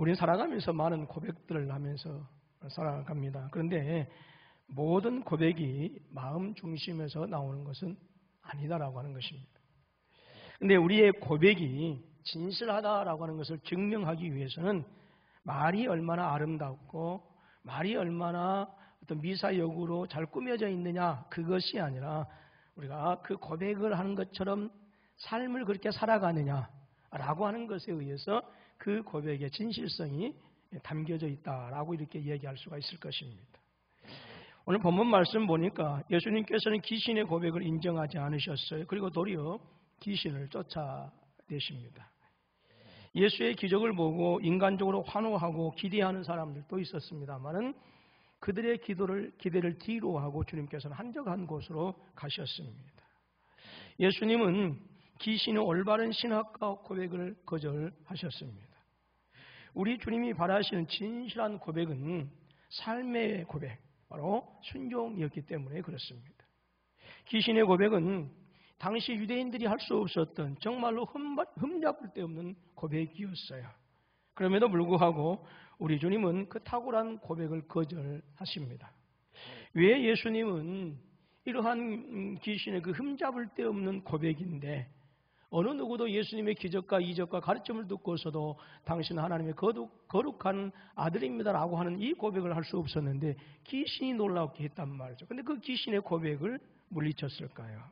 우리는 살아가면서 많은 고백들을 하면서 살아갑니다. 그런데 모든 고백이 마음 중심에서 나오는 것은 아니다라고 하는 것입니다. 그런데 우리의 고백이 진실하다라고 하는 것을 증명하기 위해서는 말이 얼마나 아름답고 말이 얼마나 어떤 미사역으로 잘 꾸며져 있느냐, 그것이 아니라 우리가 그 고백을 하는 것처럼 삶을 그렇게 살아가느냐라고 하는 것에 의해서 그 고백의 진실성이 담겨져 있다라고 이렇게 이야기할 수가 있을 것입니다. 오늘 본문 말씀 보니까 예수님께서는 귀신의 고백을 인정하지 않으셨어요. 그리고 도리어 귀신을 쫓아내십니다. 예수의 기적을 보고 인간적으로 환호하고 기대하는 사람들도 있었습니다만은 그들의 기대를 뒤로 하고 주님께서는 한적한 곳으로 가셨습니다. 예수님은 귀신의 올바른 신학과 고백을 거절하셨습니다. 우리 주님이 바라시는 진실한 고백은 삶의 고백, 바로 순종이었기 때문에 그렇습니다. 귀신의 고백은 당시 유대인들이 할 수 없었던 정말로 흠잡을 데 없는 고백이었어요. 그럼에도 불구하고 우리 주님은 그 탁월한 고백을 거절하십니다. 왜 예수님은 이러한 귀신의 그 흠잡을 데 없는 고백인데 어느 누구도 예수님의 기적과 이적과 가르침을 듣고서도 당신 하나님의 거룩한 아들입니다라고 하는 이 고백을 할 수 없었는데 귀신이 놀랍게 했단 말이죠. 그런데 그 귀신의 고백을 물리쳤을까요?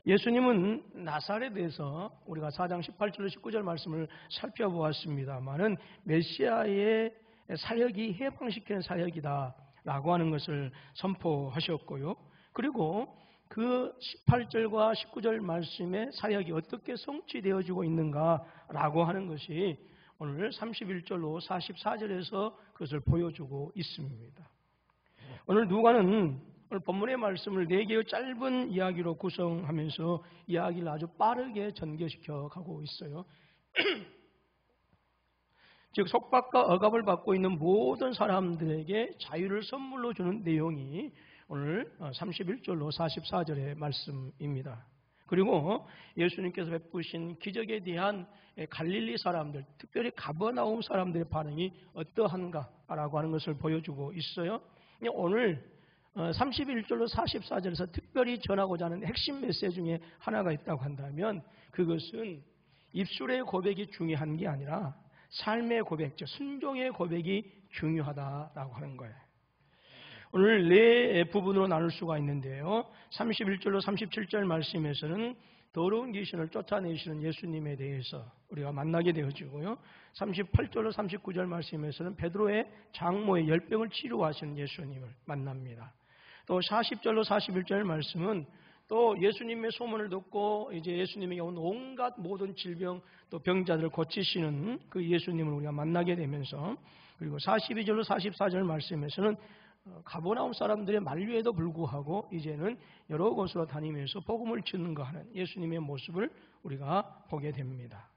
예수님은 나사렛에서 우리가 4장 18절로 19절 말씀을 살펴보았습니다만은 메시아의 사역이 해방시키는 사역이다라고 하는 것을 선포하셨고요. 그리고 그 18절과 19절 말씀의 사역이 어떻게 성취되어지고 있는가라고 하는 것이 오늘 31절로 44절에서 그것을 보여주고 있습니다. 오늘 누가는 오늘 본문의 말씀을 4개의 짧은 이야기로 구성하면서 이야기를 아주 빠르게 전개시켜 가고 있어요. 즉 속박과 억압을 받고 있는 모든 사람들에게 자유를 선물로 주는 내용이 오늘 31절로 44절의 말씀입니다. 그리고 예수님께서 베푸신 기적에 대한 갈릴리 사람들, 특별히 가버나움 사람들의 반응이 어떠한가라고 하는 것을 보여주고 있어요. 오늘 31절로 44절에서 특별히 전하고자 하는 핵심 메시지 중에 하나가 있다고 한다면 그것은 입술의 고백이 중요한 게 아니라 삶의 고백, 즉 순종의 고백이 중요하다라고 하는 거예요. 오늘 4 부분으로 나눌 수가 있는데요. 31절로 37절 말씀에서는 더러운 귀신을 쫓아내시는 예수님에 대해서 우리가 만나게 되어지고요. 38절로 39절 말씀에서는 베드로의 장모의 열병을 치료하시는 예수님을 만납니다. 또 40절로 41절 말씀은 또 예수님의 소문을 듣고 이제 예수님에게 온 온갖 모든 질병 또 병자들을 고치시는 그 예수님을 우리가 만나게 되면서 그리고 42절로 44절 말씀에서는 가버나움 사람들의 만류에도 불구하고 이제는 여러 곳으로 다니면서 복음을 증거하는 예수님의 모습을 우리가 보게 됩니다.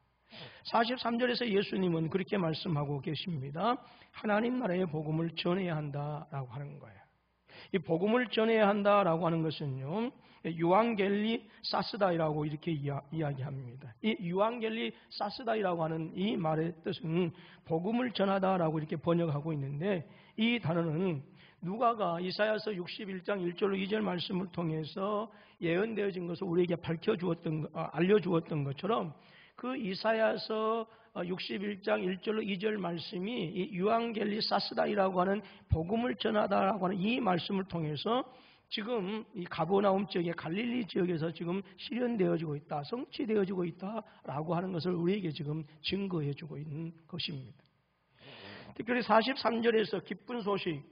43절에서 예수님은 그렇게 말씀하고 계십니다. 하나님 나라의 복음을 전해야 한다라고 하는 거예요. 이 복음을 전해야 한다라고 하는 것은요, 유앙겔리 사스다이라고 이렇게 이야기합니다. 이 유앙겔리 사스다이라고 하는 이 말의 뜻은 복음을 전하다라고 이렇게 번역하고 있는데 이 단어는 누가가 이사야서 61장 1절로 2절 말씀을 통해서 예언되어진 것을 우리에게 알려주었던 것처럼 그 이사야서 61장 1절로 2절 말씀이 이 유앙겔리 사스다이라고 하는 복음을 전하다라고 하는 이 말씀을 통해서 지금 이 가버나움 지역의 갈릴리 지역에서 지금 실현되어지고 있다, 성취되어지고 있다라고 하는 것을 우리에게 지금 증거해주고 있는 것입니다. 특별히 43절에서 기쁜 소식,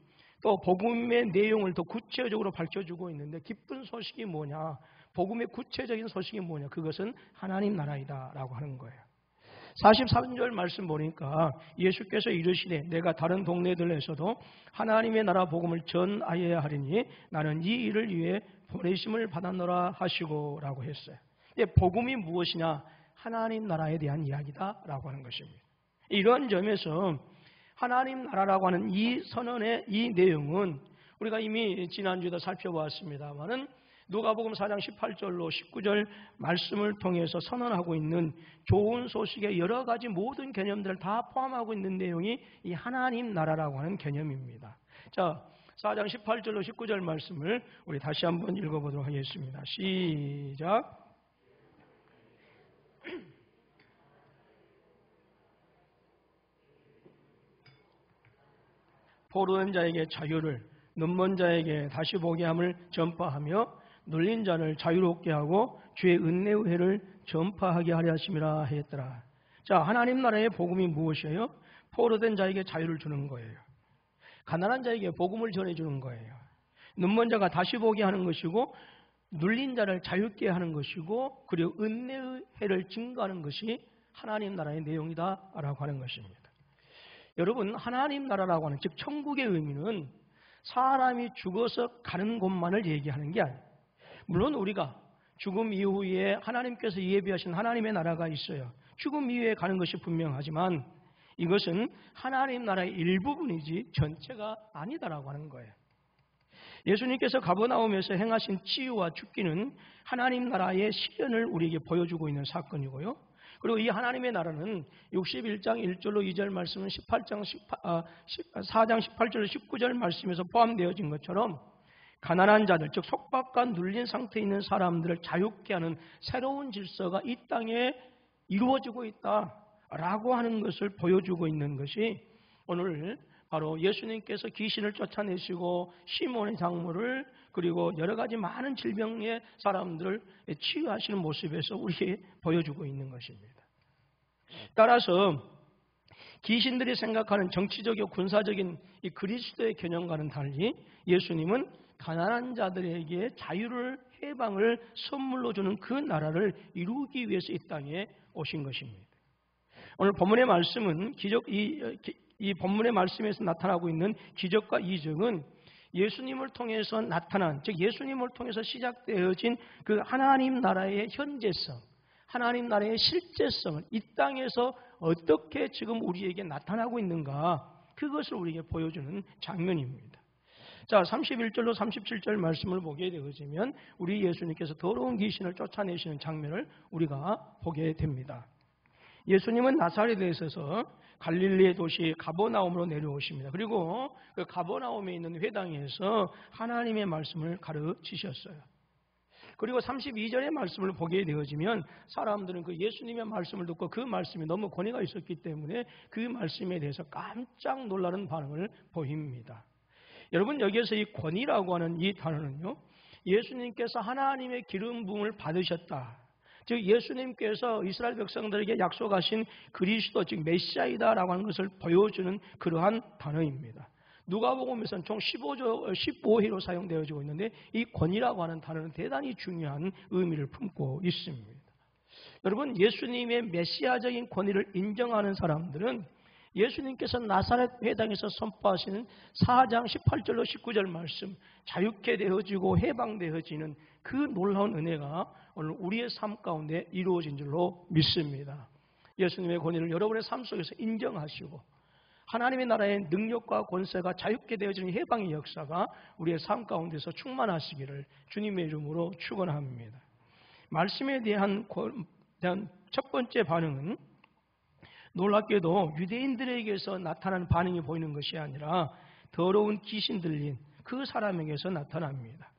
또 복음의 내용을 더 구체적으로 밝혀주고 있는데 기쁜 소식이 뭐냐, 복음의 구체적인 소식이 뭐냐, 그것은 하나님 나라이다라고 하는 거예요. 43절 말씀 보니까 예수께서 이르시되 내가 다른 동네들에서도 하나님의 나라 복음을 전하여야 하리니 나는 이 일을 위해 보내심을 받았노라 하시고 라고 했어요. 복음이 무엇이냐, 하나님 나라에 대한 이야기다라고 하는 것입니다. 이런 점에서 하나님 나라라고 하는 이 선언의 이 내용은 우리가 이미 지난주에도 살펴보았습니다만은 누가복음 4장 18절로 19절 말씀을 통해서 선언하고 있는 좋은 소식의 여러 가지 모든 개념들을 다 포함하고 있는 내용이 이 하나님 나라라고 하는 개념입니다. 자, 4장 18절로 19절 말씀을 우리 다시 한번 읽어보도록 하겠습니다. 시작. 포로된 자에게 자유를, 눈먼 자에게 다시 보게 함을 전파하며 눌린 자를 자유롭게 하고 주의 은혜의 해를 전파하게 하려 하심이라 했더라. 자, 하나님 나라의 복음이 무엇이에요? 포로된 자에게 자유를 주는 거예요. 가난한 자에게 복음을 전해주는 거예요. 눈먼 자가 다시 보게 하는 것이고 눌린 자를 자유롭게 하는 것이고 그리고 은혜의 해를 증가하는 것이 하나님 나라의 내용이다라고 하는 것입니다. 여러분, 하나님 나라라고 하는, 즉 천국의 의미는 사람이 죽어서 가는 곳만을 얘기하는 게 아니에요. 물론 우리가 죽음 이후에 하나님께서 예비하신 하나님의 나라가 있어요. 죽음 이후에 가는 것이 분명하지만 이것은 하나님 나라의 일부분이지 전체가 아니다라고 하는 거예요. 예수님께서 가버나움에서 행하신 치유와 죽기는 하나님 나라의 실현을 우리에게 보여주고 있는 사건이고요. 그리고 이 하나님의 나라는 61장 1절로 2절 말씀은 4장 18절로 19절 말씀에서 포함되어진 것처럼 가난한 자들, 즉 속박과 눌린 상태에 있는 사람들을 자유케 하는 새로운 질서가 이 땅에 이루어지고 있다라고 하는 것을 보여주고 있는 것이 오늘 바로 예수님께서 귀신을 쫓아내시고 시몬의 장모를 그리고 여러 가지 많은 질병의 사람들을 치유하시는 모습에서 우리에게 보여주고 있는 것입니다. 따라서 귀신들이 생각하는 정치적이고 군사적인 이 그리스도의 개념과는 달리 예수님은 가난한 자들에게 자유를, 해방을 선물로 주는 그 나라를 이루기 위해서 이 땅에 오신 것입니다. 오늘 본문의 말씀은 이 본문의 말씀에서 나타나고 있는 기적과 이적은 예수님을 통해서 나타난, 즉 예수님을 통해서 시작되어진 그 하나님 나라의 현재성, 하나님 나라의 실제성을 이 땅에서 어떻게 지금 우리에게 나타나고 있는가, 그것을 우리에게 보여주는 장면입니다. 자, 31절로 37절 말씀을 보게 되어지면 우리 예수님께서 더러운 귀신을 쫓아내시는 장면을 우리가 보게 됩니다. 예수님은 나사렛에 있어서 갈릴리의 도시 가버나움으로 내려오십니다. 그리고 그 가버나움에 있는 회당에서 하나님의 말씀을 가르치셨어요. 그리고 32절의 말씀을 보게 되어지면 사람들은 그 예수님의 말씀을 듣고 그 말씀이 너무 권위가 있었기 때문에 그 말씀에 대해서 깜짝 놀라는 반응을 보입니다. 여러분, 여기에서 이 권위라고 하는 이 단어는요, 예수님께서 하나님의 기름 부음을 받으셨다, 즉 예수님께서 이스라엘 백성들에게 약속하신 그리스도, 즉 메시아이다라고 하는 것을 보여주는 그러한 단어입니다. 누가복음에서는 총 15회로 사용되어지고 있는데 이 권위라고 하는 단어는 대단히 중요한 의미를 품고 있습니다. 여러분, 예수님의 메시아적인 권위를 인정하는 사람들은 예수님께서 나사렛 회당에서 선포하시는 4장 18절로 19절 말씀, 자유케 되어지고 해방되어지는 그 놀라운 은혜가 오늘 우리의 삶 가운데 이루어진 줄로 믿습니다. 예수님의 권위를 여러분의 삶 속에서 인정하시고 하나님의 나라의 능력과 권세가 자유케 되어지는 해방의 역사가 우리의 삶 가운데서 충만하시기를 주님의 이름으로 축원합니다. 말씀에 대한 첫 번째 반응은 놀랍게도 유대인들에게서 나타나는 반응이 보이는 것이 아니라 더러운 귀신 들린 그 사람에게서 나타납니다.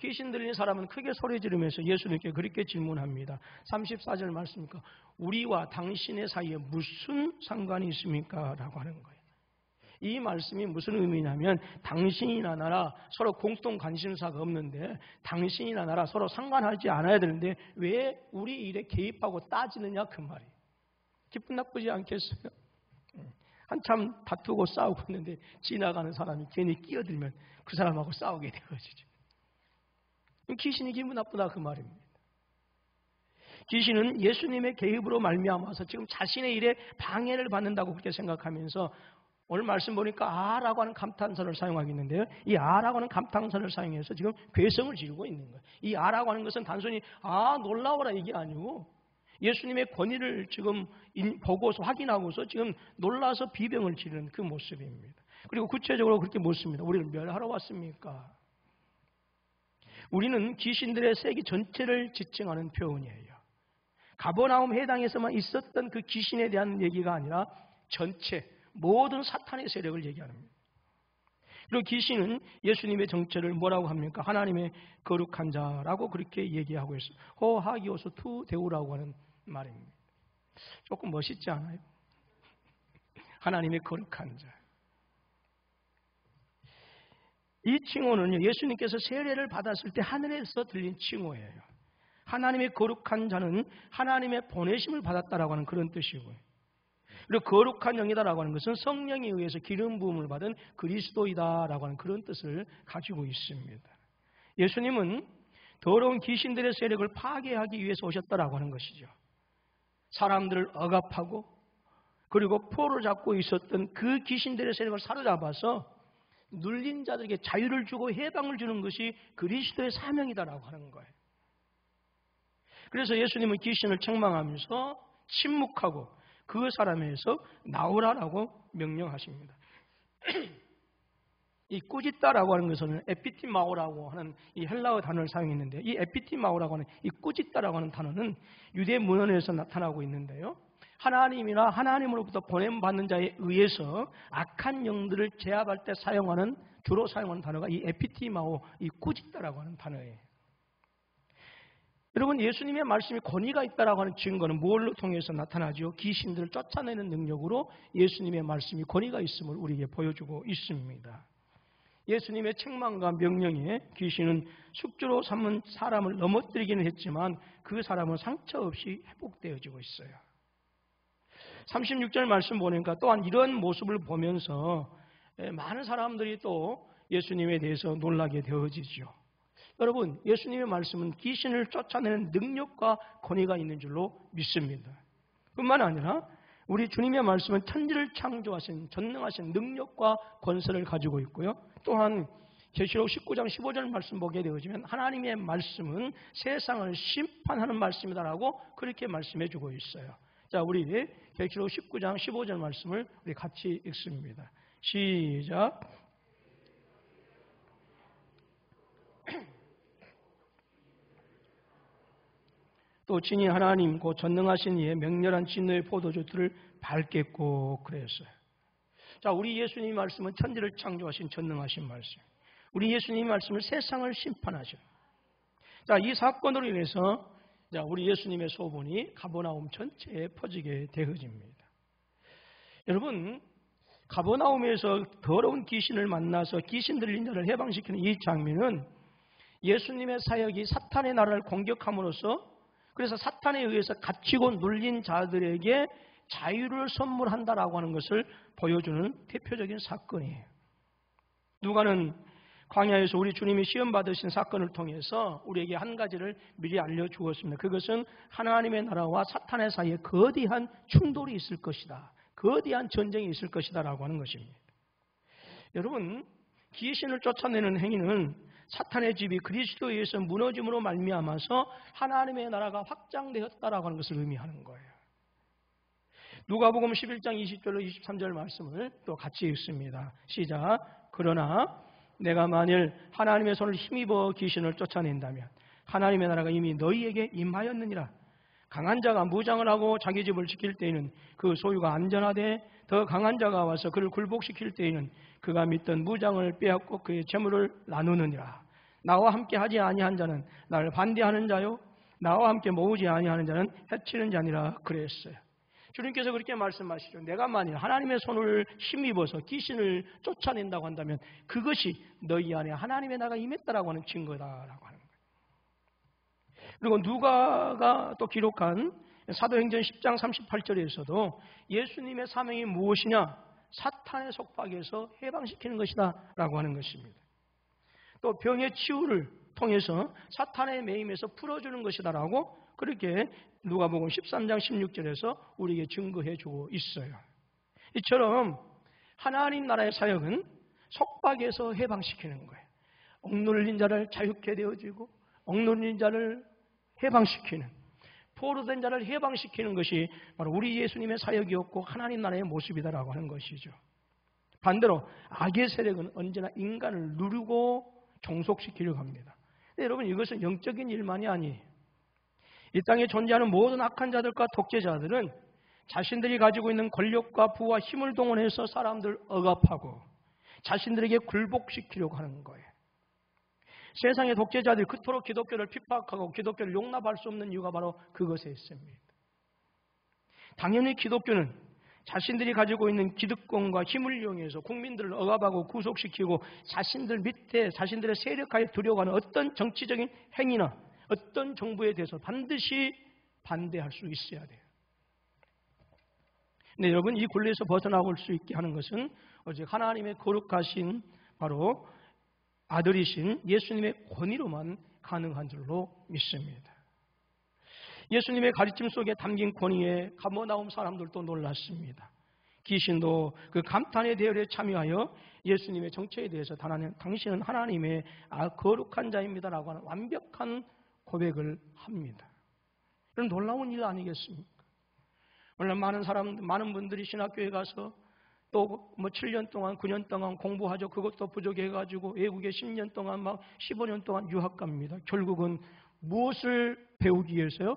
귀신 들린 사람은 크게 소리 지르면서 예수님께 그렇게 질문합니다. 34절 말씀입니까? 우리와 당신의 사이에 무슨 상관이 있습니까? 라고 하는 거예요. 이 말씀이 무슨 의미냐면 당신이나 나라 서로 공통 관심사가 없는데, 당신이나 나라 서로 상관하지 않아야 되는데 왜 우리 일에 개입하고 따지느냐, 그 말이에요. 기분 나쁘지 않겠어요? 한참 다투고 싸우고 있는데 지나가는 사람이 괜히 끼어들면 그 사람하고 싸우게 되어지죠. 귀신이 기분 나쁘다, 그 말입니다. 귀신은 예수님의 개입으로 말미암아서 지금 자신의 일에 방해를 받는다고 그렇게 생각하면서 오늘 말씀 보니까 아라고 하는 감탄사를 사용하고 있는데요. 이 아라고 하는 감탄사를 사용해서 지금 괴성을 지르고 있는 거예요. 이 아라고 하는 것은 단순히 놀라워라 이게 아니고 예수님의 권위를 지금 보고서 확인하고서 지금 놀라서 비병을 지르는 그 모습입니다. 그리고 구체적으로 그렇게 묻습니다. 우리를 멸하러 왔습니까? 우리는 귀신들의 세계 전체를 지칭하는 표현이에요. 가버나움 해당에서만 있었던 그 귀신에 대한 얘기가 아니라 전체 모든 사탄의 세력을 얘기하는 겁니다. 그리고 귀신은 예수님의 정체를 뭐라고 합니까? 하나님의 거룩한 자라고 그렇게 얘기하고 있어요. 호하기오스 투 데우라고 하는 말입니다. 조금 멋있지 않아요? 하나님의 거룩한 자. 이 칭호는 예수님께서 세례를 받았을 때 하늘에서 들린 칭호예요. 하나님의 거룩한 자는 하나님의 보내심을 받았다라고 하는 그런 뜻이고요. 그리고 거룩한 영이다라고 하는 것은 성령에 의해서 기름 부음을 받은 그리스도이다라고 하는 그런 뜻을 가지고 있습니다. 예수님은 더러운 귀신들의 세력을 파괴하기 위해서 오셨다라고 하는 것이죠. 사람들을 억압하고 그리고 포로 잡고 있었던 그 귀신들의 세력을 사로잡아서 눌린 자들에게 자유를 주고 해방을 주는 것이 그리스도의 사명이다라고 하는 거예요. 그래서 예수님은 귀신을 책망하면서 침묵하고 그 사람에서 나오라라고 명령하십니다. 이 꾸짖다라고 하는 것은 에피티마오라고 하는 이 헬라어 단어를 사용했는데, 이 에피티마오라고 하는 이 꾸짖다라고 하는 단어는 유대 문헌에서 나타나고 있는데요. 하나님이나 하나님으로부터 보냄받는 자에 의해서 악한 영들을 제압할 때 주로 사용하는 단어가 이 에피티마오, 이 꾸짖다라고 하는 단어예요. 여러분, 예수님의 말씀이 권위가 있다라고 하는 증거는 뭘로 통해서 나타나죠? 귀신들을 쫓아내는 능력으로 예수님의 말씀이 권위가 있음을 우리에게 보여주고 있습니다. 예수님의 책망과 명령에 귀신은 숙주로 삼은 사람을 넘어뜨리기는 했지만 그 사람은 상처 없이 회복되어지고 있어요. 36절 말씀 보니까 또한 이런 모습을 보면서 많은 사람들이 또 예수님에 대해서 놀라게 되어지죠. 여러분, 예수님의 말씀은 귀신을 쫓아내는 능력과 권위가 있는 줄로 믿습니다. 뿐만 아니라 우리 주님의 말씀은 천지를 창조하신 전능하신 능력과 권세를 가지고 있고요. 또한 계시록 19장 15절 말씀 보게 되어지면 하나님의 말씀은 세상을 심판하는 말씀이다라고 그렇게 말씀해 주고 있어요. 자, 우리 계시록 19장 15절 말씀을 우리 같이 읽습니다. 시작. 또 친히 하나님 곧 전능하신 이의 맹렬한 진노의 포도주들을 밟겠고 그랬어요. 자, 우리 예수님 말씀은 천지를 창조하신 전능하신 말씀. 우리 예수님 말씀은 세상을 심판하셔. 자, 이 사건으로 인해서 우리 예수님의 소문이 가버나움 전체에 퍼지게 되어집니다. 여러분, 가버나움에서 더러운 귀신을 만나서 귀신 들린 자를 해방시키는 이 장면은 예수님의 사역이 사탄의 나라를 공격함으로써, 그래서 사탄에 의해서 갇히고 눌린 자들에게 자유를 선물한다라고 하는 것을 보여주는 대표적인 사건이에요. 누가는 광야에서 우리 주님이 시험 받으신 사건을 통해서 우리에게 한 가지를 미리 알려주었습니다. 그것은 하나님의 나라와 사탄의 사이에 거대한 충돌이 있을 것이다. 거대한 전쟁이 있을 것이다 라고 하는 것입니다. 여러분, 귀신을 쫓아내는 행위는 사탄의 집이 그리스도에 의해서 무너짐으로 말미암아서 하나님의 나라가 확장되었다라고 하는 것을 의미하는 거예요. 누가복음 11장 20절로 23절 말씀을 또 같이 읽습니다. 시작. 그러나 내가 만일 하나님의 손을 힘입어 귀신을 쫓아낸다면 하나님의 나라가 이미 너희에게 임하였느니라. 강한 자가 무장을 하고 자기 집을 지킬 때에는 그 소유가 안전하되 더 강한 자가 와서 그를 굴복시킬 때에는 그가 믿던 무장을 빼앗고 그의 재물을 나누느니라. 나와 함께 하지 아니한 자는 나를 반대하는 자요 나와 함께 모으지 아니하는 자는 해치는 자니라 그랬어요. 주님께서 그렇게 말씀하시죠. 내가 만일 하나님의 손을 힘입어서 귀신을 쫓아낸다고 한다면 그것이 너희 안에 하나님의 나라가 임했다라고 하는 증거다라고 하는 거예요. 그리고 누가가 또 기록한 사도행전 10장 38절에서도 예수님의 사명이 무엇이냐? 사탄의 속박에서 해방시키는 것이다 라고 하는 것입니다. 또 병의 치유를 통해서 사탄의 매임에서 풀어주는 것이다 라고 그렇게 누가복음 13장 16절에서 우리에게 증거해 주고 있어요. 이처럼 하나님 나라의 사역은 속박에서 해방시키는 거예요. 억눌린 자를 자유케 되어지고 억눌린 자를 해방시키는, 포로된 자를 해방시키는 것이 바로 우리 예수님의 사역이었고 하나님 나라의 모습이다라고 하는 것이죠. 반대로 악의 세력은 언제나 인간을 누르고 종속시키려고 합니다. 근데 여러분, 이것은 영적인 일만이 아니에요. 이 땅에 존재하는 모든 악한 자들과 독재자들은 자신들이 가지고 있는 권력과 부와 힘을 동원해서 사람들 억압하고 자신들에게 굴복시키려고 하는 거예요. 세상의 독재자들이 그토록 기독교를 핍박하고 기독교를 용납할 수 없는 이유가 바로 그것에 있습니다. 당연히 기독교는 자신들이 가지고 있는 기득권과 힘을 이용해서 국민들을 억압하고 구속시키고 자신들 밑에 자신들의 세력하에 들여가는 어떤 정치적인 행위나 어떤 정부에 대해서 반드시 반대할 수 있어야 돼요. 근데 여러분, 이 굴레에서 벗어나올 수 있게 하는 것은 오직 하나님의 거룩하신 바로 아들이신 예수님의 권위로만 가능한 줄로 믿습니다. 예수님의 가르침 속에 담긴 권위에 가버나움 사람들도 놀랐습니다. 귀신도 그 감탄의 대열에 참여하여 예수님의 정체에 대해서 당신은 하나님의 거룩한 자입니다라고 하는 완벽한 고백을 합니다. 그런 놀라운 일 아니겠습니까? 오늘 많은 분들이 신학교에 가서 또 7년 동안, 9년 동안 공부하죠. 그것도 부족해가지고 외국에 10년 동안 15년 동안 유학 갑니다. 결국은 무엇을 배우기 위해서요?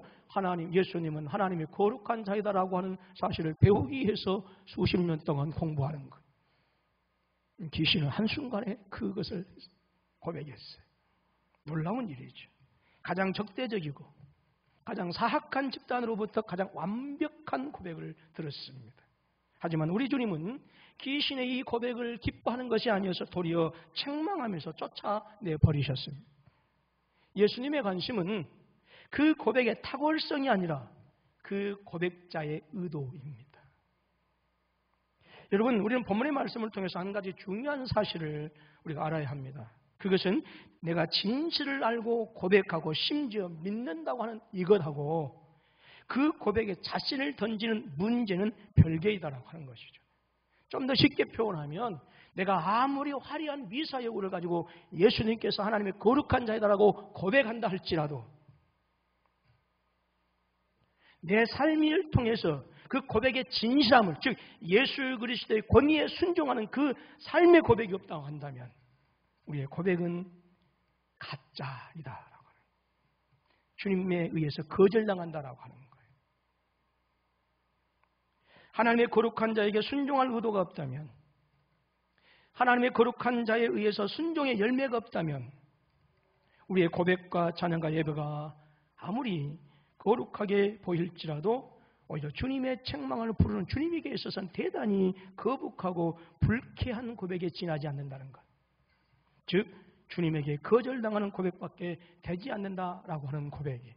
예수님은 하나님의 거룩한 자이다라고 하는 사실을 배우기 위해서 수십 년 동안 공부하는 것. 귀신은 한순간에 그것을 고백했어요. 놀라운 일이죠. 가장 적대적이고 가장 사악한 집단으로부터 가장 완벽한 고백을 들었습니다. 하지만 우리 주님은 귀신의 이 고백을 기뻐하는 것이 아니어서 도리어 책망하면서 쫓아내버리셨습니다. 예수님의 관심은 그 고백의 탁월성이 아니라 그 고백자의 의도입니다. 여러분, 우리는 본문의 말씀을 통해서 한 가지 중요한 사실을 우리가 알아야 합니다. 그것은 내가 진실을 알고 고백하고 심지어 믿는다고 하는 이것하고 그 고백에 자신을 던지는 문제는 별개이다라고 하는 것이죠. 좀 더 쉽게 표현하면 내가 아무리 화려한 미사여구를 가지고 예수님께서 하나님의 거룩한 자이다라고 고백한다 할지라도 내 삶을 통해서 그 고백의 진실함을, 즉 예수 그리스도의 권위에 순종하는 그 삶의 고백이 없다고 한다면 우리의 고백은 가짜이다라고 하는, 주님에 의해서 거절당한다라고 하는 거예요. 하나님의 거룩한 자에게 순종할 의도가 없다면, 하나님의 거룩한 자에 의해서 순종의 열매가 없다면 우리의 고백과 찬양과 예배가 아무리 거룩하게 보일지라도 오히려 주님의 책망을 부르는 주님에게 있어서는 대단히 거북하고 불쾌한 고백에 지나지 않는다는 것. 즉 주님에게 거절당하는 고백밖에 되지 않는다라고 하는 고백이,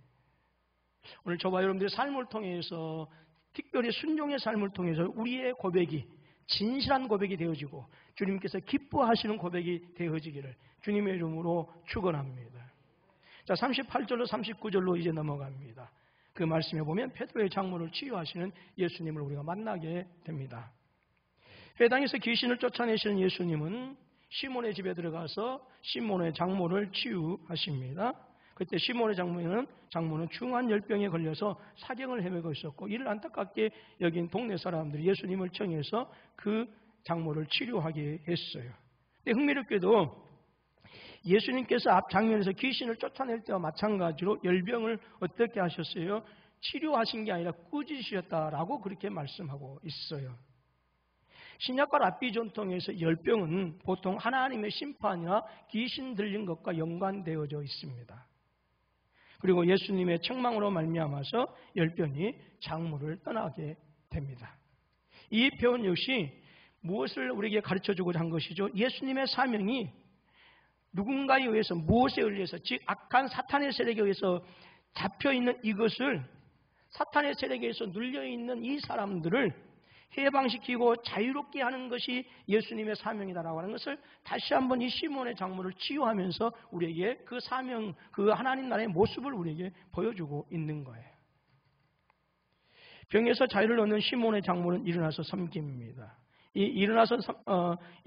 오늘 저와 여러분들의 삶을 통해서, 특별히 순종의 삶을 통해서 우리의 고백이 진실한 고백이 되어지고 주님께서 기뻐하시는 고백이 되어지기를 주님의 이름으로 축원합니다. 자, 38절로 39절로 이제 넘어갑니다. 그 말씀에 보면 베드로의 장모를 치유하시는 예수님을 우리가 만나게 됩니다. 회당에서 귀신을 쫓아내시는 예수님은 시몬의 집에 들어가서 시몬의 장모를 치유하십니다. 그때 시몬의 장모는 중한 열병에 걸려서 사경을 헤매고 있었고, 이를 안타깝게 여긴 동네 사람들이 예수님을 청해서 그 장모를 치료하게 했어요. 근데 흥미롭게도 예수님께서 앞 장면에서 귀신을 쫓아낼 때와 마찬가지로 열병을 어떻게 하셨어요? 치료하신 게 아니라 꾸짖으셨다라고 그렇게 말씀하고 있어요. 신약과 랍비 전통에서 열병은 보통 하나님의 심판이나 귀신 들린 것과 연관되어져 있습니다. 그리고 예수님의 책망으로 말미암아서 열병이 장모를 떠나게 됩니다. 이 표현 역시 무엇을 우리에게 가르쳐주고자 한 것이죠? 예수님의 사명이 누군가에 의해서, 무엇에 의해서, 즉 악한 사탄의 세력에 의해서 잡혀있는 이것을, 사탄의 세력에 의해서 눌려있는 이 사람들을 해방시키고 자유롭게 하는 것이 예수님의 사명이다라고 하는 것을 다시 한번 이 시몬의 장모를 치유하면서 우리에게 그 사명, 그 하나님 나라의 모습을 우리에게 보여주고 있는 거예요. 병에서 자유를 얻는 시몬의 장모는 일어나서 섬깁니다. 이 일어나서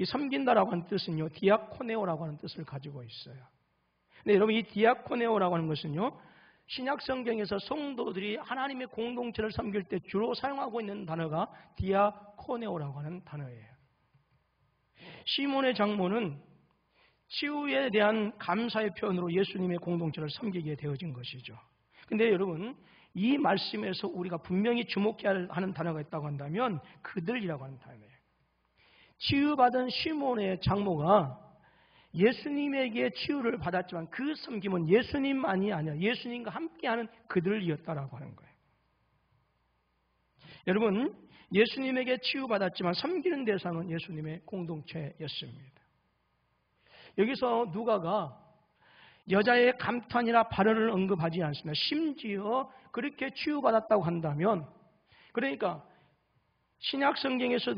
섬긴다라고 하는 뜻은요, 디아코네오라고 하는 뜻을 가지고 있어요. 근데 여러분, 이 디아코네오라고 하는 것은요, 신약 성경에서 성도들이 하나님의 공동체를 섬길 때 주로 사용하고 있는 단어가 디아코네오라고 하는 단어예요. 시몬의 장모는 치유에 대한 감사의 표현으로 예수님의 공동체를 섬기게 되어진 것이죠. 근데 여러분, 이 말씀에서 우리가 분명히 주목해야 하는 단어가 있다고 한다면 그들이라고 하는 단어예요. 치유받은 시몬의 장모가 예수님에게 치유를 받았지만 그 섬김은 예수님만이 아니라 예수님과 함께하는 그들이었다라고 하는 거예요. 여러분, 예수님에게 치유받았지만 섬기는 대상은 예수님의 공동체였습니다. 여기서 누가가 여자의 감탄이나 발언을 언급하지 않습니다. 심지어 그렇게 치유받았다고 한다면, 그러니까 신약 성경에서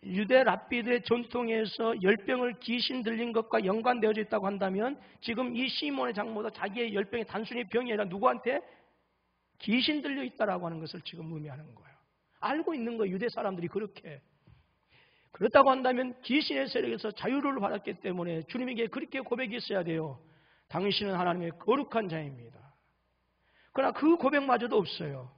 유대 랍비들의 전통에서 열병을 귀신 들린 것과 연관되어져 있다고 한다면 지금 이 시몬의 장모도 자기의 열병이 단순히 병이 아니라 누구한테 귀신 들려 있다라고 하는 것을 지금 의미하는 거예요. 알고 있는 거예요. 유대 사람들이 그렇게. 그렇다고 한다면 귀신의 세력에서 자유를 받았기 때문에 주님에게 그렇게 고백이 있어야 돼요. 당신은 하나님의 거룩한 자입니다. 그러나 그 고백마저도 없어요.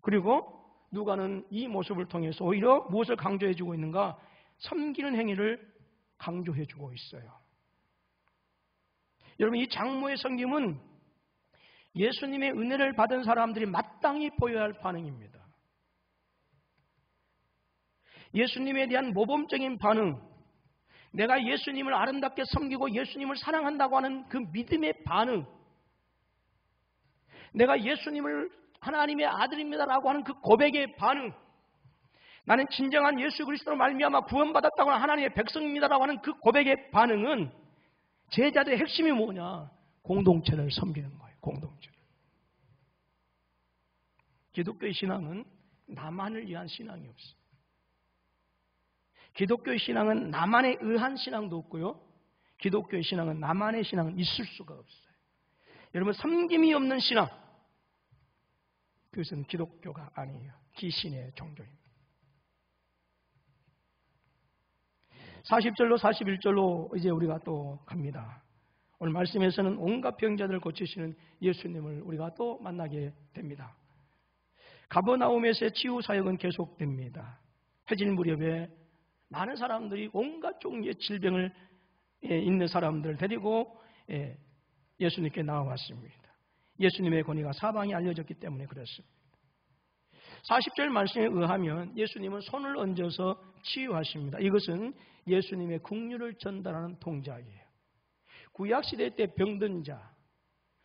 그리고 누가는 이 모습을 통해서 오히려 무엇을 강조해주고 있는가? 섬기는 행위를 강조해주고 있어요. 여러분, 이 장모의 섬김은 예수님의 은혜를 받은 사람들이 마땅히 보여야 할 반응입니다. 예수님에 대한 모범적인 반응, 내가 예수님을 아름답게 섬기고 예수님을 사랑한다고 하는 그 믿음의 반응, 내가 예수님을 하나님의 아들입니다라고 하는 그 고백의 반응, 나는 진정한 예수 그리스도로 말미암아 구원받았다고 하는 하나님의 백성입니다라고 하는 그 고백의 반응은 제자들의 핵심이 뭐냐? 공동체를 섬기는 거예요. 공동체를. 기독교의 신앙은 나만을 위한 신앙이 없어요. 기독교의 신앙은 나만에 의한 신앙도 없고요. 기독교의 신앙은 나만의 신앙은 있을 수가 없어요. 여러분, 섬김이 없는 신앙, 그것은 기독교가 아니에요. 귀신의 종교입니다. 40절로 41절로 이제 우리가 또 갑니다. 오늘 말씀에서는 온갖 병자들을 고치시는 예수님을 우리가 또 만나게 됩니다. 가버나움에서의 치유 사역은 계속됩니다. 해질 무렵에 많은 사람들이 온갖 종류의 질병을 있는 사람들을 데리고 예수님께 나와왔습니다. 예수님의 권위가 사방에 알려졌기 때문에 그렇습니다. 40절 말씀에 의하면 예수님은 손을 얹어서 치유하십니다. 이것은 예수님의 긍휼을 전달하는 동작이에요. 구약시대 때 병든 자,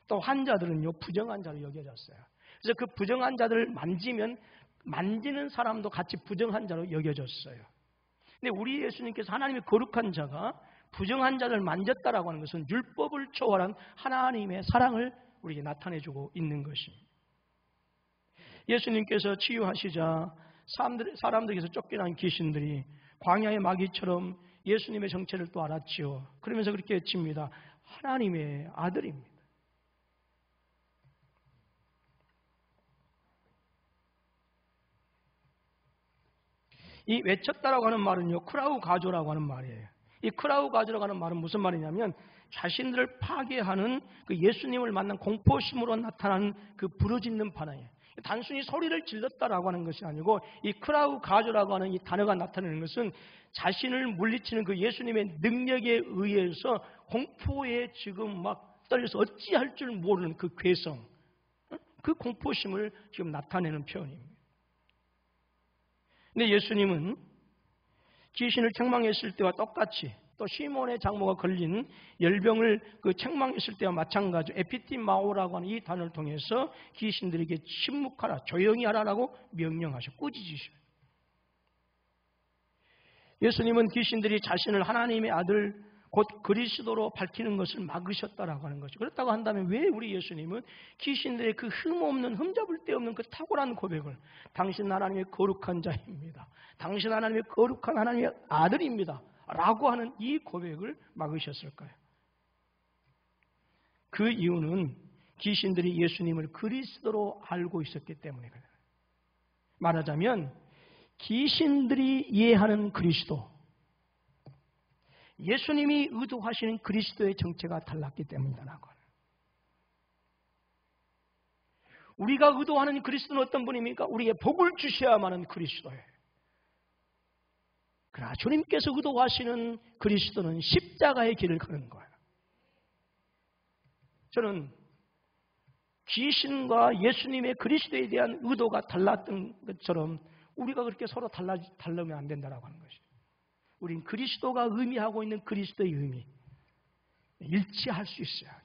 또 환자들은요, 부정한 자로 여겨졌어요. 그래서 그 부정한 자들을 만지면 만지는 사람도 같이 부정한 자로 여겨졌어요. 근데 우리 예수님께서 하나님의 거룩한 자가 부정한 자를 만졌다라고 하는 것은 율법을 초월한 하나님의 사랑을 우리에게 나타내주고 있는 것입니다. 예수님께서 치유하시자 사람들에게서 쫓겨난 귀신들이 광야의 마귀처럼 예수님의 정체를 또 알았지요. 그러면서 그렇게 외칩니다. 하나님의 아들입니다. 이 외쳤다라고 하는 말은요, 크라우 가조라고 하는 말이에요. 이 크라우 가조라고 하는 말은 무슨 말이냐면 자신들을 파괴하는 그 예수님을 만난 공포심으로 나타나는 그 부르짖는 반응이에요. 단순히 소리를 질렀다라고 하는 것이 아니고 이 크라우 가조라고 하는 이 단어가 나타내는 것은 자신을 물리치는 그 예수님의 능력에 의해서 공포에 지금 막 떨려서 어찌할 줄 모르는 그 괴성, 그 공포심을 지금 나타내는 표현입니다. 근데 예수님은 귀신을 책망했을 때와 똑같이 또 시몬의 장모가 걸린 열병을 그 책망했을 때와 마찬가지로 에피티마오라고 하는 이 단어를 통해서 귀신들에게 침묵하라, 조용히 하라라고 명령하셔, 꾸짖으셔. 예수님은 귀신들이 자신을 하나님의 아들 곧 그리스도로 밝히는 것을 막으셨다라고 하는 것이죠. 그렇다고 한다면 왜 우리 예수님은 귀신들의 그 흠없는, 흠잡을 데 없는 그 탁월한 고백을 당신 하나님의 거룩한 자입니다, 당신 하나님의 거룩한 하나님의 아들입니다 라고 하는 이 고백을 막으셨을까요? 그 이유는 귀신들이 예수님을 그리스도로 알고 있었기 때문에 그래요. 말하자면 귀신들이 이해하는 그리스도, 예수님이 의도하시는 그리스도의 정체가 달랐기 때문이다라고 하는. 우리가 의도하는 그리스도는 어떤 분입니까? 우리에게 복을 주셔야만 하는 그리스도예요. 그러나 주님께서 의도하시는 그리스도는 십자가의 길을 가는 거예요. 저는 귀신과 예수님의 그리스도에 대한 의도가 달랐던 것처럼 우리가 그렇게 서로 다르면 안 된다라고 하는 것이죠. 우린 그리스도가 의미하고 있는 그리스도의 의미 일치할 수 있어야 돼요.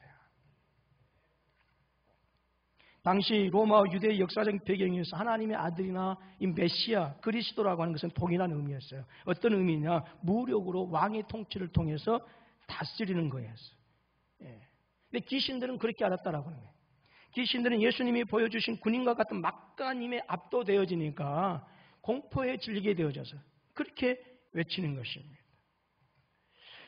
당시 로마 유대의 역사적 배경에서 하나님의 아들이나 이 메시아 그리스도라고 하는 것은 동일한 의미였어요. 어떤 의미냐? 무력으로 왕의 통치를 통해서 다스리는 거였어요. 근데 귀신들은 그렇게 알았다라고 하는 거예요. 귀신들은 예수님이 보여주신 군인과 같은 막강한 힘에 압도되어지니까 공포에 질리게 되어져서 그렇게 외치는 것입니다.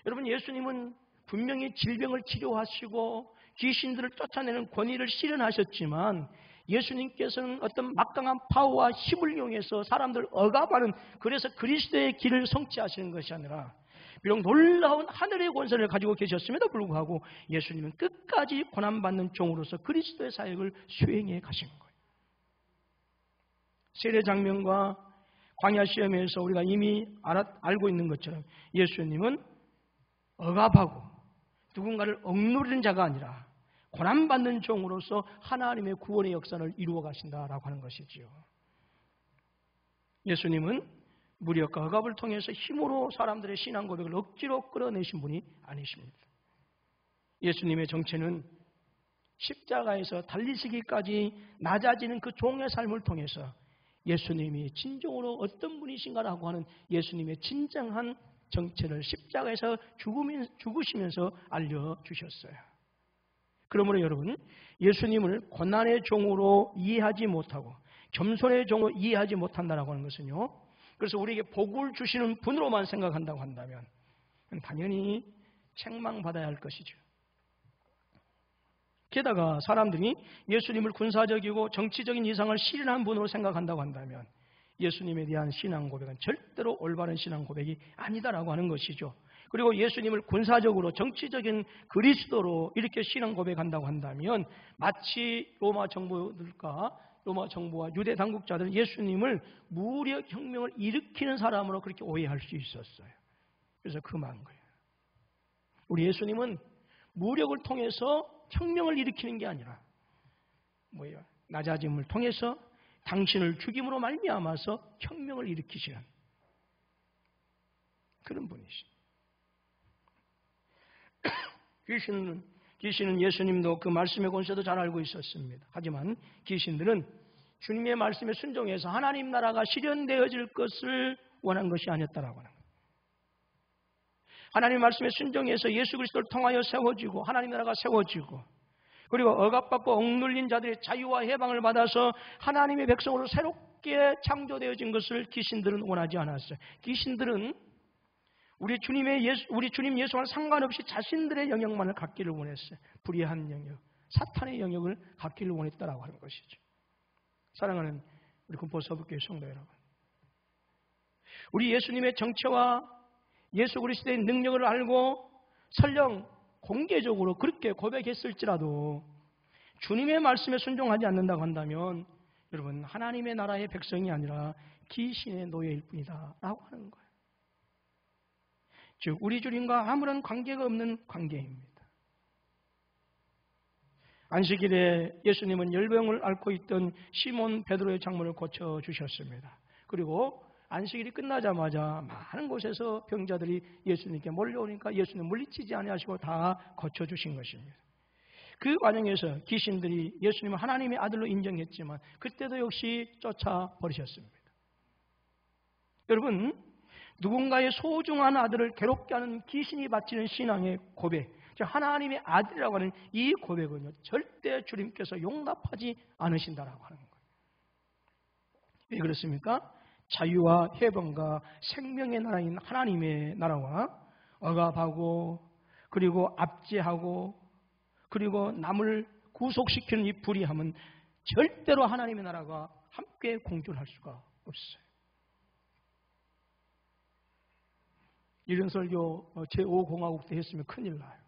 여러분, 예수님은 분명히 질병을 치료하시고 귀신들을 쫓아내는 권위를 실현하셨지만 예수님께서는 어떤 막강한 파워와 힘을 이용해서 사람들을 억압하는, 그래서 그리스도의 길을 성취하시는 것이 아니라 비록 놀라운 하늘의 권세를 가지고 계셨음에도 불구하고 예수님은 끝까지 고난받는 종으로서 그리스도의 사역을 수행해 가신 거예요. 세례 장면과 광야 시험에서 우리가 이미 알고 있는 것처럼 예수님은 억압하고 누군가를 억누르는 자가 아니라 고난받는 종으로서 하나님의 구원의 역사를 이루어 가신다라고 하는 것이지요. 예수님은 무력과 억압을 통해서 힘으로 사람들의 신앙 고백을 억지로 끌어내신 분이 아니십니다. 예수님의 정체는 십자가에서 달리시기까지 낮아지는 그 종의 삶을 통해서 예수님이 진정으로 어떤 분이신가라고 하는 예수님의 진정한 정체를 십자가에서 죽으시면서 알려주셨어요. 그러므로 여러분, 예수님을 고난의 종으로 이해하지 못하고 겸손의 종으로 이해하지 못한다라고 하는 것은요, 그래서 우리에게 복을 주시는 분으로만 생각한다고 한다면 당연히 책망받아야 할 것이죠. 게다가 사람들이 예수님을 군사적이고 정치적인 이상을 실현한 분으로 생각한다고 한다면 예수님에 대한 신앙 고백은 절대로 올바른 신앙 고백이 아니다라고 하는 것이죠. 그리고 예수님을 군사적으로 정치적인 그리스도로 이렇게 신앙 고백한다고 한다면 마치 로마 정부와 유대 당국자들은 예수님을 무력 혁명을 일으키는 사람으로 그렇게 오해할 수 있었어요. 그래서 금한 거예요. 우리 예수님은 무력을 통해서 혁명을 일으키는 게 아니라 낮아짐을 통해서 당신을 죽임으로 말미암아서 혁명을 일으키시는 그런 분이십니다. 귀신은 예수님도 그 말씀의 권세도 잘 알고 있었습니다. 하지만 귀신들은 주님의 말씀에 순종해서 하나님 나라가 실현되어질 것을 원한 것이 아니었다라고 하는 거예요. 하나님 말씀에 순종해서 예수 그리스도를 통하여 세워지고 하나님 나라가 세워지고 그리고 억압받고 억눌린 자들의 자유와 해방을 받아서 하나님의 백성으로 새롭게 창조되어진 것을 귀신들은 원하지 않았어요. 귀신들은 우리 주님 예수와는 상관없이 자신들의 영역만을 갖기를 원했어요. 불의한 영역, 사탄의 영역을 갖기를 원했다라고 하는 것이죠. 사랑하는 우리 군포서북교회 성도 여러분, 우리 예수님의 정체와 예수 그리스도의 능력을 알고 설령 공개적으로 그렇게 고백했을지라도 주님의 말씀에 순종하지 않는다고 한다면 여러분, 하나님의 나라의 백성이 아니라 귀신의 노예일 뿐이다 라고 하는 거예요. 즉 우리 주님과 아무런 관계가 없는 관계입니다. 안식일에 예수님은 열병을 앓고 있던 시몬 베드로의 장모를 고쳐주셨습니다. 그리고 안식일이 끝나자마자 많은 곳에서 병자들이 예수님께 몰려오니까 예수님 물리치지 아니하시고 다 고쳐주신 것입니다. 그 과정에서 귀신들이 예수님을 하나님의 아들로 인정했지만 그때도 역시 쫓아버리셨습니다. 여러분, 누군가의 소중한 아들을 괴롭게 하는 귀신이 바치는 신앙의 고백, 즉 하나님의 아들이라고 하는 이 고백은요, 절대 주님께서 용납하지 않으신다라고 하는 거예요. 왜 그렇습니까? 자유와 해방과 생명의 나라인 하나님의 나라와 억압하고 그리고 압제하고 그리고 남을 구속시키는 이 불의함은 절대로 하나님의 나라가 함께 공존할 수가 없어요. 이런 설교 제5공화국 때 했으면 큰일 나요.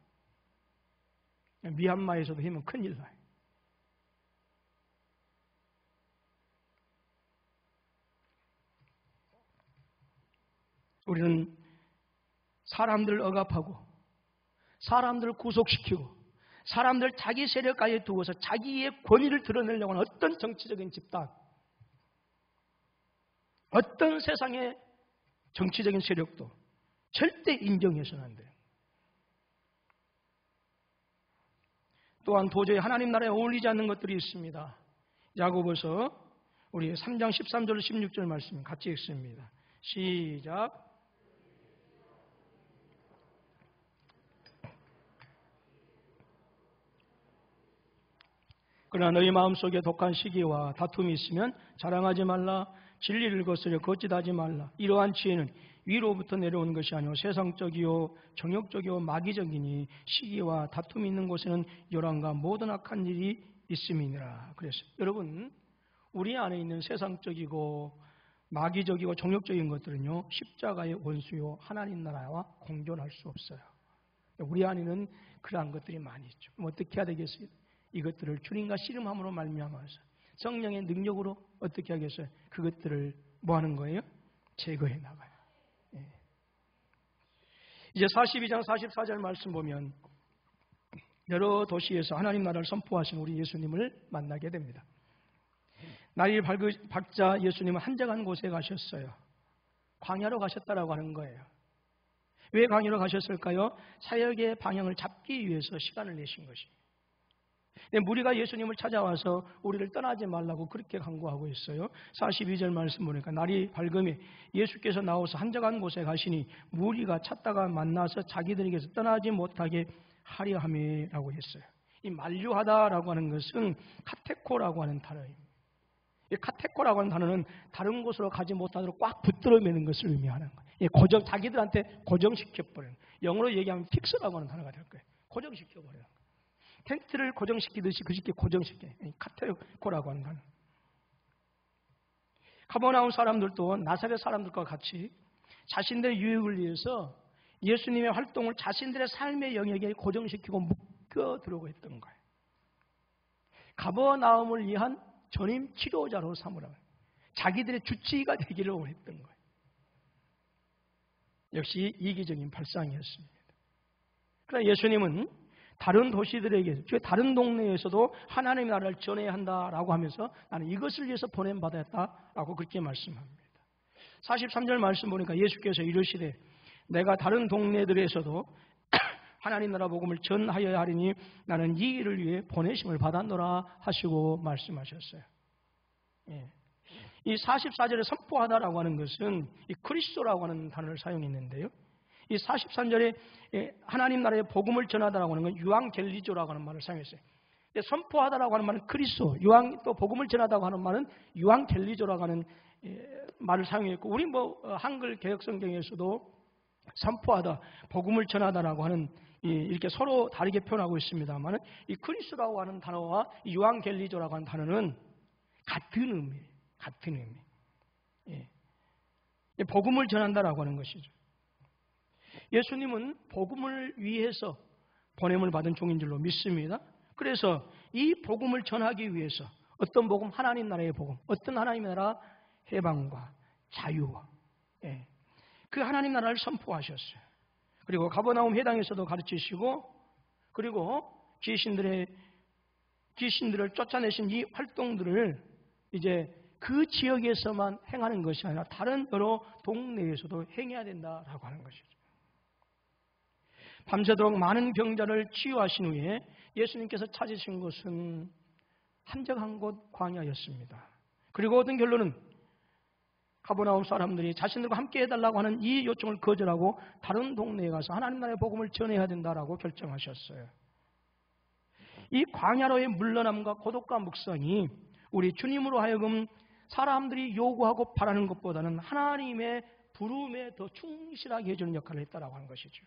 미얀마에서도 하면 큰일 나요. 우리는 사람들을 억압하고 사람들을 구속시키고 사람들 자기 세력가에 두어서 자기의 권위를 드러내려고 하는 어떤 정치적인 집단, 어떤 세상의 정치적인 세력도 절대 인정해서는 안 돼요. 또한 도저히 하나님 나라에 어울리지 않는 것들이 있습니다. 야고보서 우리 3장 13절 16절 말씀 같이 읽습니다. 시작. 그러나 너희 마음속에 독한 시기와 다툼이 있으면 자랑하지 말라. 진리를 거스려 거짓하지 말라. 이러한 지혜는 위로부터 내려오는 것이 아니오 세상적이요 정욕적이요 마귀적이니 시기와 다툼이 있는 곳에는 요란과 모든 악한 일이 있음이니라. 그래서 여러분, 우리 안에 있는 세상적이고 마귀적이고 정욕적인 것들은요, 십자가의 원수요 하나님 나라와 공존할 수 없어요. 우리 안에는 그러한 것들이 많이 있죠. 그럼 어떻게 해야 되겠어요? 이것들을 주님과 씨름함으로 말미암아서 성령의 능력으로 어떻게 하겠어요? 그것들을 뭐 하는 거예요? 제거해 나가요. 예. 이제 42장 44절 말씀 보면 여러 도시에서 하나님 나라를 선포하신 우리 예수님을 만나게 됩니다. 날이 밝자 예수님은 한적한 곳에 가셨어요. 광야로 가셨다라고 하는 거예요. 왜 광야로 가셨을까요? 사역의 방향을 잡기 위해서 시간을 내신 것입니다. 무리가 예수님을 찾아와서 우리를 떠나지 말라고 그렇게 강구하고 있어요. 42절 말씀 보니까 날이 밝음에 예수께서 나와서 한적한 곳에 가시니 무리가 찾다가 만나서 자기들에게서 떠나지 못하게 하려 함이라고 했어요. 이 만류하다라고 하는 것은 카테코라고 하는 단어입니다. 이 카테코라고 하는 단어는 다른 곳으로 가지 못하도록 꽉 붙들어 매는 것을 의미하는 거예요. 자기들한테 고정시켜버리는, 영어로 얘기하면 픽스라고 하는 단어가 될 거예요. 고정시켜버리는 거예요. 텐트를 고정시키듯이 그렇게 고정시켜. 카테코라고 하는 단어. 가버나움 사람들도 나사렛 사람들과 같이 자신들의 유익을 위해서 예수님의 활동을 자신들의 삶의 영역에 고정시키고 묶어 들어오고 했던 거예요. 가버나움을 위한 전임 치료자로 삼으라고 자기들의 주치의가 되기를 원했던 거예요. 역시 이기적인 발상이었습니다. 그러나 예수님은 다른 도시들에게, 다른 동네에서도 하나님의 나라를 전해야 한다라고 하면서 나는 이것을 위해서 보냄받았다라고 그렇게 말씀합니다. 43절 말씀 보니까 예수께서 이르시되 내가 다른 동네들에서도 하나님 나라 복음을 전하여야 하리니 나는 이 일을 위해 보내심을 받았노라 하시고 말씀하셨어요. 예. 이 44절에 선포하다라고 하는 것은 이 크리스토라고 하는 단어를 사용했는데요. 이 43절에 하나님 나라의 복음을 전하다라고 하는 건 유앙겔리조라고 하는 말을 사용했어요. 선포하다라고 하는 말은 크리스토, 또 복음을 전하다고 하는 말은 유앙겔리조라고 하는 말을 사용했고, 우리 한글 개혁성경에서도 선포하다, 복음을 전하다라고 하는 이렇게 서로 다르게 표현하고 있습니다만, 이 크리스토라고 하는 단어와 이 유앙겔리조라고 하는 단어는 같은 의미예요. 같은 의미. 예. 복음을 전한다라고 하는 것이죠. 예수님은 복음을 위해서 보냄을 받은 종인 줄로 믿습니다. 그래서 이 복음을 전하기 위해서 어떤 복음? 하나님 나라의 복음. 어떤 하나님 나라? 해방과 자유와 그 하나님 나라를 선포하셨어요. 그리고 가버나움 회당에서도 가르치시고, 그리고 귀신들을 쫓아내신 이 활동들을 이제 그 지역에서만 행하는 것이 아니라 다른 여러 동네에서도 행해야 된다라고 하는 것이죠. 밤새도록 많은 병자를 치유하신 후에 예수님께서 찾으신 곳은 한적한 곳 광야였습니다. 그리고 얻은 결론은 가버나움 사람들이 자신들과 함께 해달라고 하는 이 요청을 거절하고 다른 동네에 가서 하나님 나라의 복음을 전해야 된다라고 결정하셨어요. 이 광야로의 물러남과 고독과 묵상이 우리 주님으로 하여금 사람들이 요구하고 바라는 것보다는 하나님의 부름에 더 충실하게 해주는 역할을 했다라고 하는 것이죠.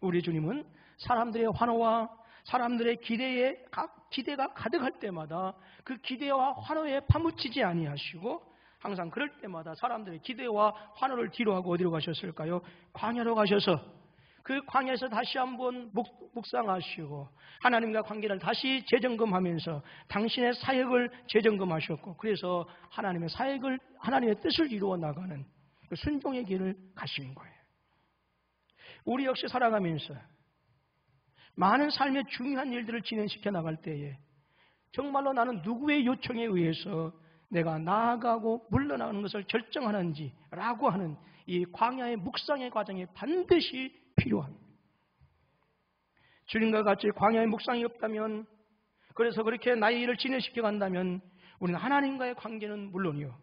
우리 주님은 사람들의 환호와 사람들의 기대가 가득할 때마다 그 기대와 환호에 파묻히지 아니하시고 항상 그럴 때마다 사람들의 기대와 환호를 뒤로하고 어디로 가셨을까요? 광야로 가셔서 그 광야에서 다시 한번 묵상하시고 하나님과 관계를 다시 재점검하면서 당신의 사역을 재점검하셨고, 그래서 하나님의 뜻을 이루어 나가는 그 순종의 길을 가신 거예요. 우리 역시 살아가면서 많은 삶의 중요한 일들을 진행시켜 나갈 때에 정말로 나는 누구의 요청에 의해서 내가 나아가고 물러나가는 것을 결정하는지라고 하는 이 광야의 묵상의 과정이 반드시 필요합니다. 주님과 같이 광야의 묵상이 없다면, 그래서 그렇게 나의 일을 진행시켜 간다면 우리는 하나님과의 관계는 물론이요,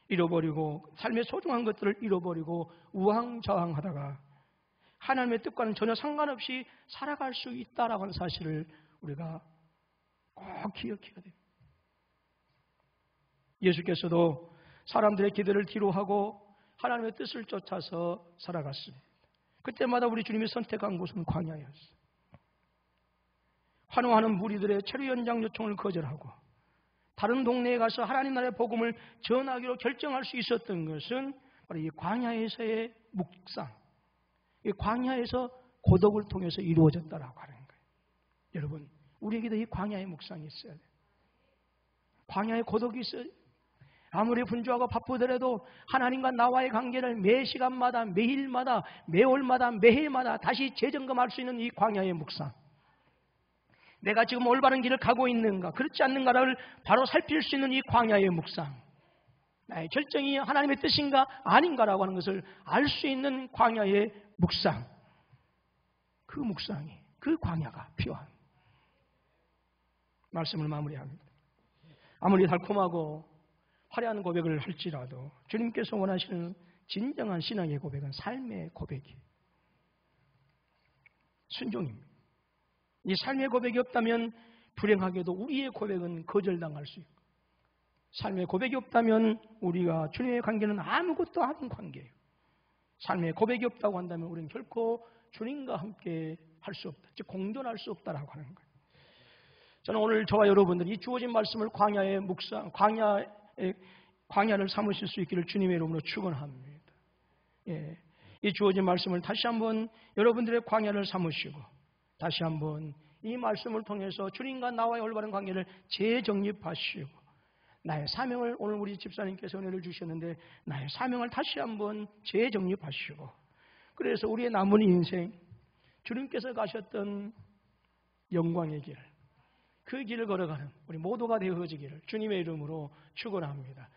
잃어버리고 삶의 소중한 것들을 잃어버리고 우왕좌왕하다가 하나님의 뜻과는 전혀 상관없이 살아갈 수 있다라고 하는 사실을 우리가 꼭 기억해야 돼요. 예수께서도 사람들의 기대를 뒤로하고 하나님의 뜻을 쫓아서 살아갔습니다. 그때마다 우리 주님이 선택한 곳은 광야였어요. 환호하는 무리들의 체류 연장 요청을 거절하고 다른 동네에 가서 하나님 나라의 복음을 전하기로 결정할 수 있었던 것은 바로 이 광야에서의 묵상, 이 광야에서 고독을 통해서 이루어졌다라고 하는 거예요. 여러분, 우리에게도 이 광야의 묵상이 있어야 돼요. 광야의 고독이 있어요. 아무리 분주하고 바쁘더라도 하나님과 나와의 관계를 매 시간마다, 매일마다, 매월마다, 매해마다 다시 재점검할 수 있는 이 광야의 묵상. 내가 지금 올바른 길을 가고 있는가, 그렇지 않는가를 바로 살필 수 있는 이 광야의 묵상. 나의 결정이 하나님의 뜻인가 아닌가라고 하는 것을 알 수 있는 광야의 묵상. 그 묵상이, 그 광야가 필요한 말씀을 마무리합니다. 아무리 달콤하고 화려한 고백을 할지라도 주님께서 원하시는 진정한 신앙의 고백은 삶의 고백이에요. 순종입니다. 이 삶의 고백이 없다면 불행하게도 우리의 고백은 거절당할 수 있고, 삶의 고백이 없다면 우리가 주님의 관계는 아무것도 아닌 관계예요. 삶의 고백이 없다고 한다면 우리는 결코 주님과 함께 할 수 없다, 즉 공존할 수 없다라고 하는 거예요. 저는 오늘 저와 여러분들이 주어진 말씀을 광야의 묵상, 광야를 삼으실 수 있기를 주님의 이름으로 축원합니다. 예, 이 주어진 말씀을 다시 한번 여러분들의 광야를 삼으시고, 다시 한번 이 말씀을 통해서 주님과 나와의 올바른 관계를 재정립하시고, 나의 사명을, 오늘 우리 집사님께서 은혜를 주셨는데 나의 사명을 다시 한번 재정립하시고, 그래서 우리의 남은 인생 주님께서 가셨던 영광의 길, 그 길을 걸어가는 우리 모두가 되어지기를 주님의 이름으로 축원합니다.